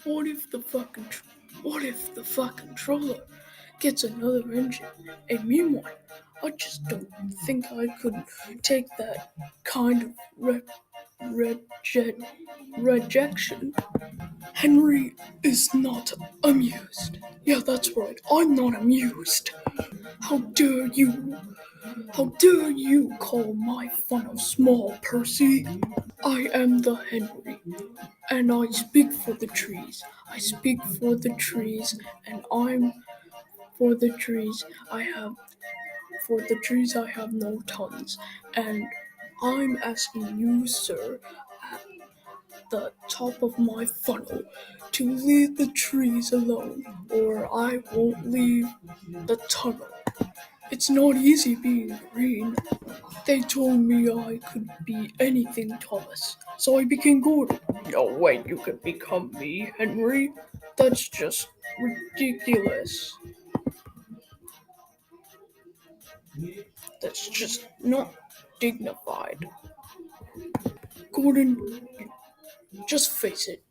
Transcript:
What if the fucking controller gets another engine, a new one? I just don't think I could take that kind of reject rejection. Henry is not amused. Yeah, that's right. I'm not amused. How dare you? How dare you call my funnel small, Percy? I am the Henry, and I speak for the trees. I speak for the trees, and I'm for the trees. I have no tongues, and I'm asking you, sir, the top of my funnel to leave the trees alone, or I won't leave the tunnel. It's not easy being green. They told me I could be anything, Thomas, so I became Gordon. No way you could become me, Henry. That's just ridiculous. That's just not dignified. Gordon, just face it.